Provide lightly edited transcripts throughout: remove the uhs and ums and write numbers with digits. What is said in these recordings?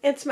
It's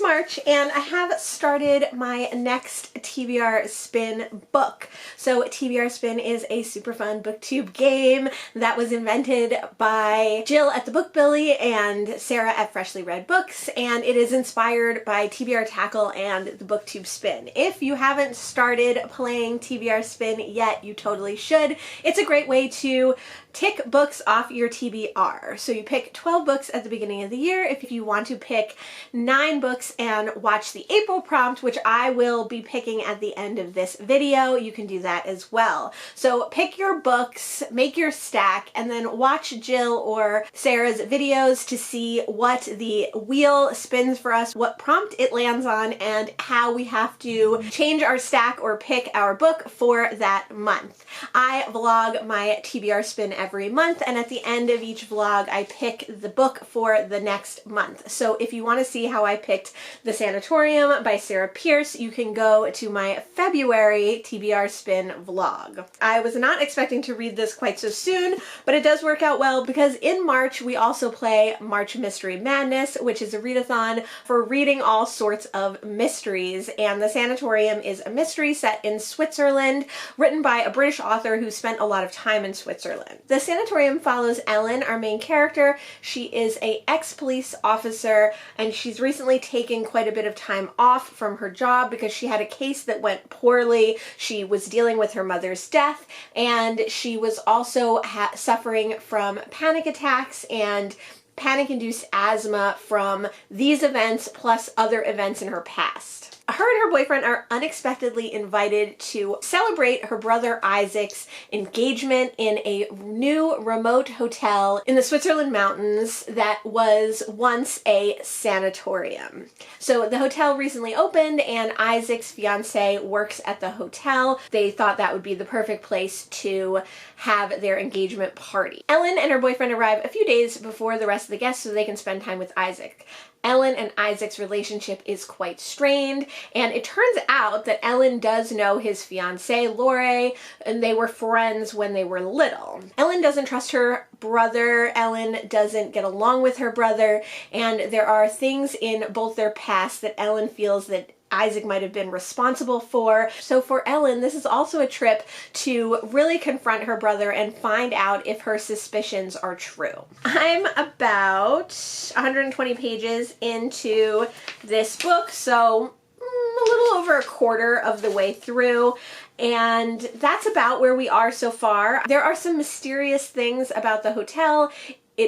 March, and I have started my next TBR Spin book. So TBR Spin is a super fun booktube game that was invented by Jill at the Bookbilly and Sarah at Freshly Read Books, and it is inspired by TBR Tackle and the booktube Spin. If you haven't started playing TBR Spin yet, you totally should. It's a great way to tick books off your TBR. So you pick 12 books at the beginning of the year. If you want to pick 9 books and watch the April prompt, which I will be picking at the end of this video, you can do that as well. So pick your books, make your stack, and then watch Jill or Sarah's videos to see what the wheel spins for us, what prompt it lands on, and how we have to change our stack or pick our book for that month. I vlog my TBR Spin every month, and at the end of each vlog I pick the book for the next month. So if you want to see how I picked The Sanatorium by Sarah Pearse, you can go to my February TBR Spin vlog. I was not expecting to read this quite so soon, but it does work out well because in March we also play March Mystery Madness, which is a readathon for reading all sorts of mysteries, and The Sanatorium is a mystery set in Switzerland written by a British author who spent a lot of time in Switzerland. The Sanatorium follows Ellen, our main character. She is an ex-police officer, and she's recently taken quite a bit of time off from her job because she had a case that went poorly. She was dealing with her mother's death, and she was also suffering from panic attacks and panic-induced asthma from these events plus other events in her past. Her and her boyfriend are unexpectedly invited to celebrate her brother Isaac's engagement in a new remote hotel in the Switzerland mountains that was once a sanatorium. So the hotel recently opened and Isaac's fiance works at the hotel. They thought that would be the perfect place to have their engagement party. Ellen and her boyfriend arrive a few days before the rest of the guests so they can spend time with Isaac. Ellen and Isaac's relationship is quite strained, and it turns out that Ellen does know his fiancée, Lore, and they were friends when they were little. Ellen doesn't trust her brother, Ellen doesn't get along with her brother, and there are things in both their past that Ellen feels that Isaac might have been responsible for. So for Ellen, this is also a trip to really confront her brother and find out if her suspicions are true. I'm about 120 pages into this book, so a little over a quarter of the way through. And that's about where we are so far. There are some mysterious things about the hotel.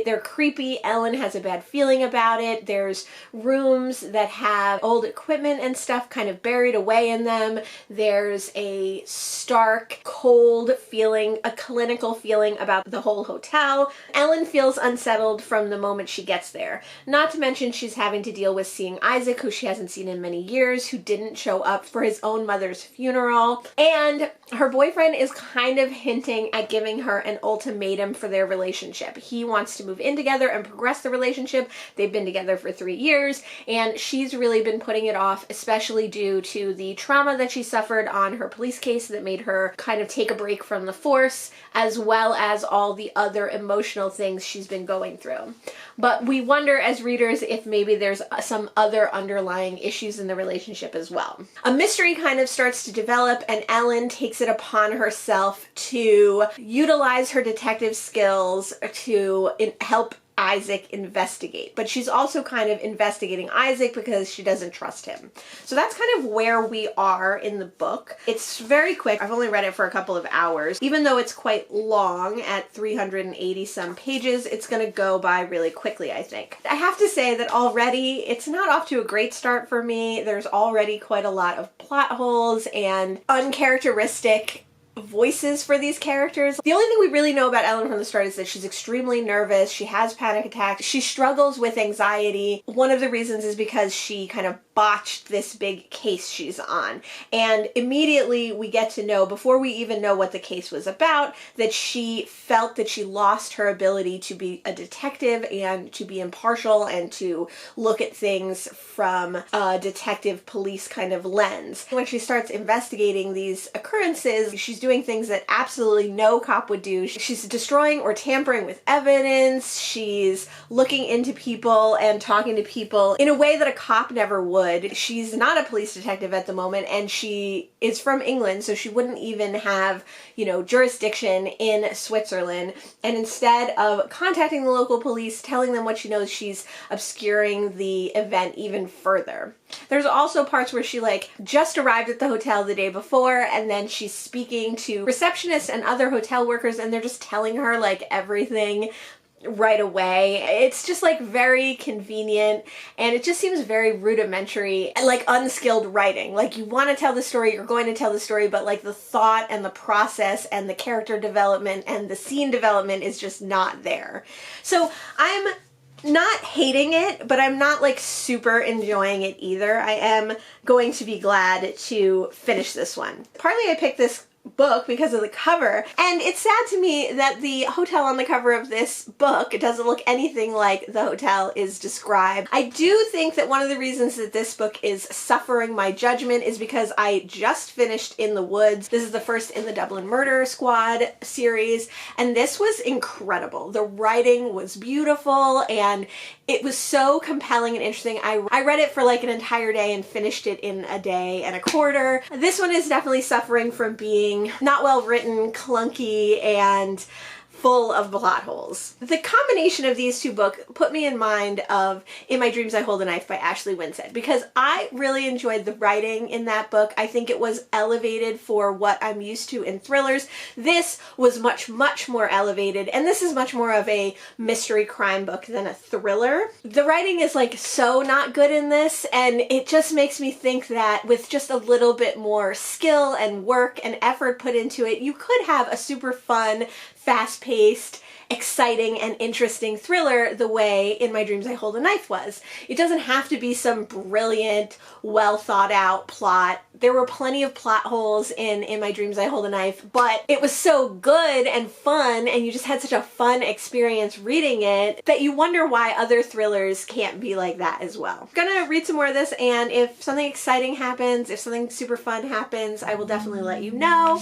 They're creepy. Ellen has a bad feeling about it. There's rooms that have old equipment and stuff kind of buried away in them. There's a stark, cold feeling, a clinical feeling about the whole hotel. Ellen feels unsettled from the moment she gets there. Not to mention she's having to deal with seeing Isaac, who she hasn't seen in many years, who didn't show up for his own mother's funeral. And her boyfriend is kind of hinting at giving her an ultimatum for their relationship. He wants to move in together and progress the relationship. They've been together for 3 years, and she's really been putting it off, especially due to the trauma that she suffered on her police case that made her kind of take a break from the force, as well as all the other emotional things she's been going through. But we wonder as readers if maybe there's some other underlying issues in the relationship as well. A mystery kind of starts to develop, and Ellen takes it upon herself to utilize her detective skills to help Isaac investigate. But she's also kind of investigating Isaac because she doesn't trust him. So that's kind of where we are in the book. It's very quick. I've only read it for a couple of hours. Even though it's quite long at 380 some pages, it's going to go by really quickly, I think. I have to say that already it's not off to a great start for me. There's already quite a lot of plot holes and uncharacteristic voices for these characters. The only thing we really know about Ellen from the start is that she's extremely nervous, she has panic attacks, she struggles with anxiety. One of the reasons is because she kind of botched this big case she's on. And immediately we get to know, before we even know what the case was about, that she felt that she lost her ability to be a detective and to be impartial and to look at things from a detective police kind of lens. When she starts investigating these occurrences, she's doing things that absolutely no cop would do. She's destroying or tampering with evidence. She's looking into people and talking to people in a way that a cop never would. She's not a police detective at the moment, and she is from England, so she wouldn't even have, jurisdiction in Switzerland. And instead of contacting the local police, telling them what she knows, she's obscuring the event even further. There's also parts where she just arrived at the hotel the day before, and then she's speaking to receptionists and other hotel workers, and they're just telling her everything right away. It's just very convenient, and it just seems very rudimentary and unskilled writing. You want to tell the story, you're going to tell the story, but the thought and the process and the character development and the scene development is just not there. So I'm not hating it, but I'm not super enjoying it either. I am going to be glad to finish this one. Partly I picked this book because of the cover, and it's sad to me that the hotel on the cover of this book doesn't look anything like the hotel is described. I do think that one of the reasons that this book is suffering my judgment is because I just finished In the Woods. This is the first in the Dublin Murder Squad series, and this was incredible. The writing was beautiful, and it was so compelling and interesting. I read it for an entire day and finished it in a day and a quarter. This one is definitely suffering from being not well written, clunky, and full of plot holes. The combination of these two books put me in mind of In My Dreams I Hold a Knife by Ashley Winsett, because I really enjoyed the writing in that book. I think it was elevated for what I'm used to in thrillers. This was much, much more elevated, and this is much more of a mystery crime book than a thriller. The writing is so not good in this, and it just makes me think that with just a little bit more skill and work and effort put into it, you could have a super fun, fast-paced, exciting, and interesting thriller the way In My Dreams I Hold a Knife was. It doesn't have to be some brilliant, well-thought-out plot. There were plenty of plot holes in My Dreams I Hold a Knife, but it was so good and fun, and you just had such a fun experience reading it, that you wonder why other thrillers can't be like that as well. I'm gonna read some more of this, and if something exciting happens, if something super fun happens, I will definitely let you know.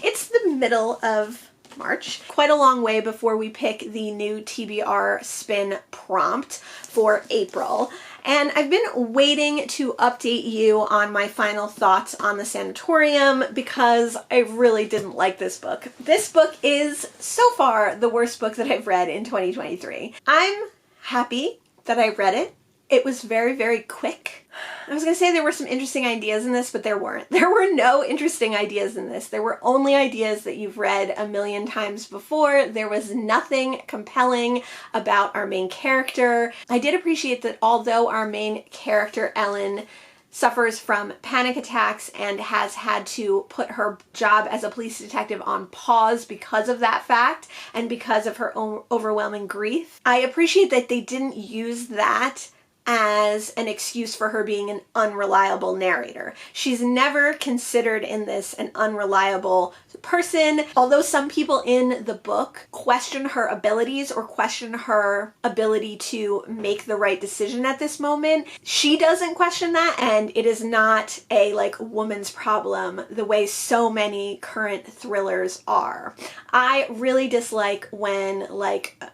It's the middle of March, quite a long way before we pick the new TBR Spin prompt for April. And I've been waiting to update you on my final thoughts on the Sanatorium because I really didn't like this book. This book is so far the worst book that I've read in 2023. I'm happy that I read it. It was very, very quick. I was gonna say there were some interesting ideas in this, but there weren't. There were no interesting ideas in this. There were only ideas that you've read a million times before. There was nothing compelling about our main character. I did appreciate that although our main character, Ellen, suffers from panic attacks and has had to put her job as a police detective on pause because of that fact and because of her own overwhelming grief, I appreciate that they didn't use that as an excuse for her being an unreliable narrator. She's never considered in this an unreliable person. Although some people in the book question her abilities or question her ability to make the right decision at this moment, she doesn't question that, and it is not a woman's problem the way so many current thrillers are. I really dislike when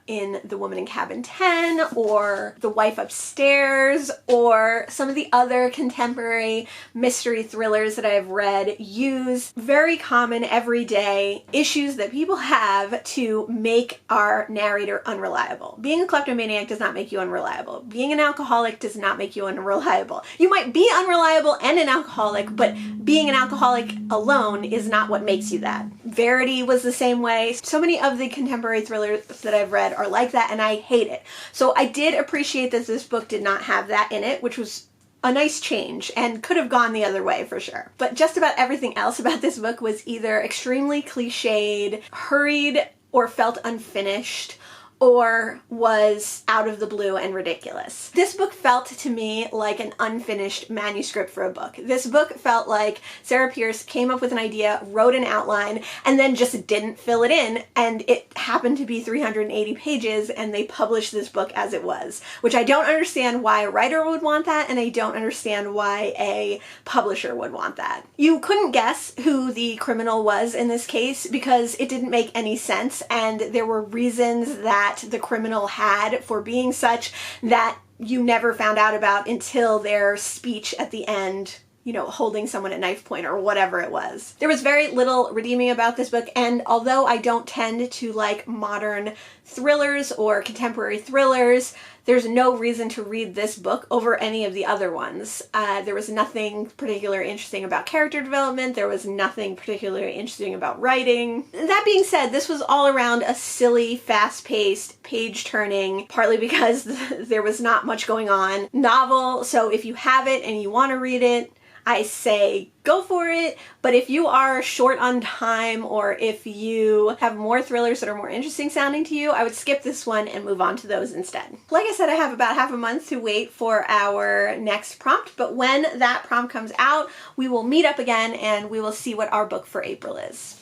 in The Woman in Cabin 10 or The Wife Upstairs or some of the other contemporary mystery thrillers that I've read use very common everyday issues that people have to make our narrator unreliable. Being a kleptomaniac does not make you unreliable. Being an alcoholic does not make you unreliable. You might be unreliable and an alcoholic, but being an alcoholic alone is not what makes you that. Verity was the same way. So many of the contemporary thrillers that I've read are like that, and I hate it. So I did appreciate that this book did not have that in it, which was a nice change and could have gone the other way for sure. But just about everything else about this book was either extremely cliched, hurried, or felt unfinished, or was out of the blue and ridiculous. This book felt to me like an unfinished manuscript for a book. This book felt like Sarah Pearse came up with an idea, wrote an outline, and then just didn't fill it in, and it happened to be 380 pages, and they published this book as it was, which I don't understand why a writer would want that, and I don't understand why a publisher would want that. You couldn't guess who the criminal was in this case because it didn't make any sense, and there were reasons that the criminal had for being such that you never found out about until their speech at the end, you know, holding someone at knife point or whatever it was. There was very little redeeming about this book, and although I don't tend to like modern thrillers or contemporary thrillers, there's no reason to read this book over any of the other ones. There was nothing particularly interesting about character development. There was nothing particularly interesting about writing. That being said, this was all around a silly, fast-paced, page-turning, partly because there was not much going on, novel. So if you have it and you want to read it, I say go for it, but if you are short on time or if you have more thrillers that are more interesting sounding to you, I would skip this one and move on to those instead. Like I said, I have about half a month to wait for our next prompt, but when that prompt comes out, we will meet up again and we will see what our book for April is.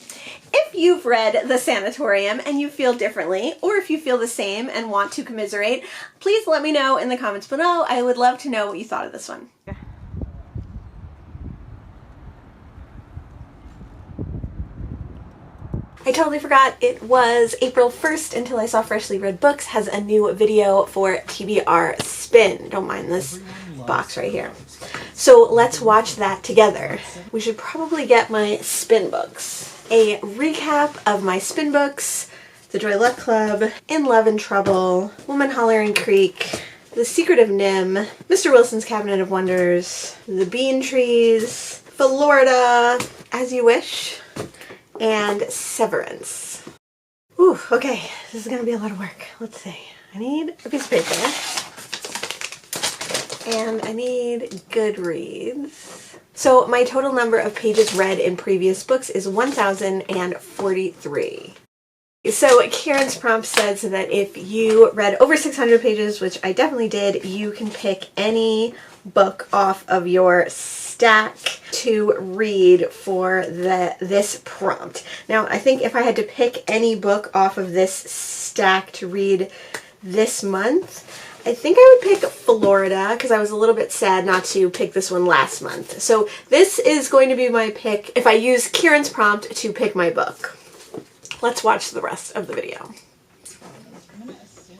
If you've read The Sanatorium and you feel differently, or if you feel the same and want to commiserate, please let me know in the comments below. I would love to know what you thought of this one. I totally forgot it was April 1st until I saw Freshly Read Books has a new video for TBR Spin. Don't mind this box right here. So let's watch that together. We should probably get my spin books. A recap of my spin books: The Joy Luck Club, In Love and Trouble, Woman Hollering Creek, The Secret of Nim, Mr. Wilson's Cabinet of Wonders, The Bean Trees, Florida, As You Wish, and Severance. Ooh, okay, this is gonna be a lot of work. Let's see. I need a piece of paper, and I need Goodreads. So my total number of pages read in previous books is 1,043. So Karen's prompt says that if you read over 600 pages, which I definitely did, you can pick any book off of your stack to read for this prompt. Now, I think if I had to pick any book off of this stack to read this month, I think I would pick Florida because I was a little bit sad not to pick this one last month. So this is going to be my pick if I use Kieran's prompt to pick my book. Let's watch the rest of the video.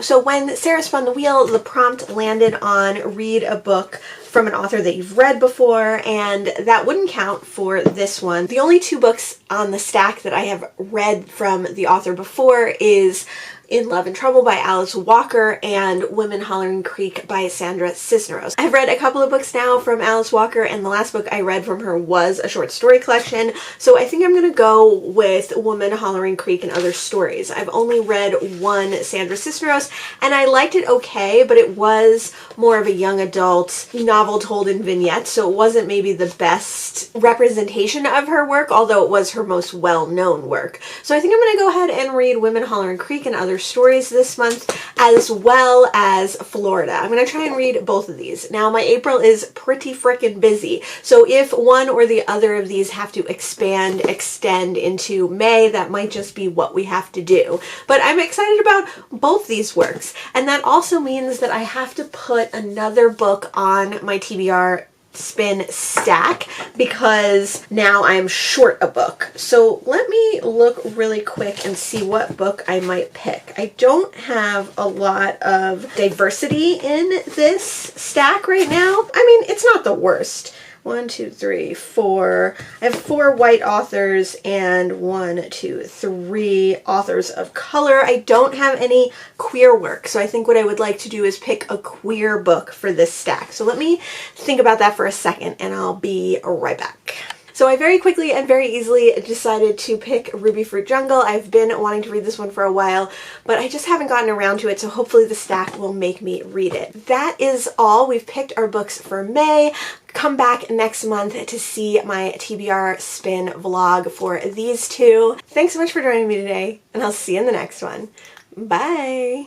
So when Sarah spun the wheel, the prompt landed on read a book from an author that you've read before, and that wouldn't count for this one. The only two books on the stack that I have read from the author before is In Love and Trouble by Alice Walker and Women Hollering Creek by Sandra Cisneros. I've read a couple of books now from Alice Walker, and the last book I read from her was a short story collection, so I think I'm going to go with Women Hollering Creek and Other Stories. I've only read one Sandra Cisneros, and I liked it okay, but it was more of a young adult novel told in vignettes, so it wasn't maybe the best representation of her work, although it was her most well-known work. So I think I'm going to go ahead and read Women Hollering Creek and Other Stories this month, as well as Florida. I'm going to try and read both of these. Now, my April is pretty frickin' busy, so if one or the other of these have to extend into May, that might just be what we have to do. But I'm excited about both these works, and that also means that I have to put another book on my TBR Spin stack because now I'm short a book. So let me look really quick and see what book I might pick. I don't have a lot of diversity in this stack right now. I mean, it's not the worst. 1, 2, 3, 4. I have 4 white authors and 1, 2, 3 authors of color. I don't have any queer work, so I think what I would like to do is pick a queer book for this stack. So let me think about that for a second and I'll be right back. So I very quickly and very easily decided to pick Ruby Fruit Jungle. I've been wanting to read this one for a while, but I just haven't gotten around to it, so hopefully the stack will make me read it. That is all. We've picked our books for May. Come back next month to see my TBR Spin vlog for these two. Thanks so much for joining me today, and I'll see you in the next one. Bye!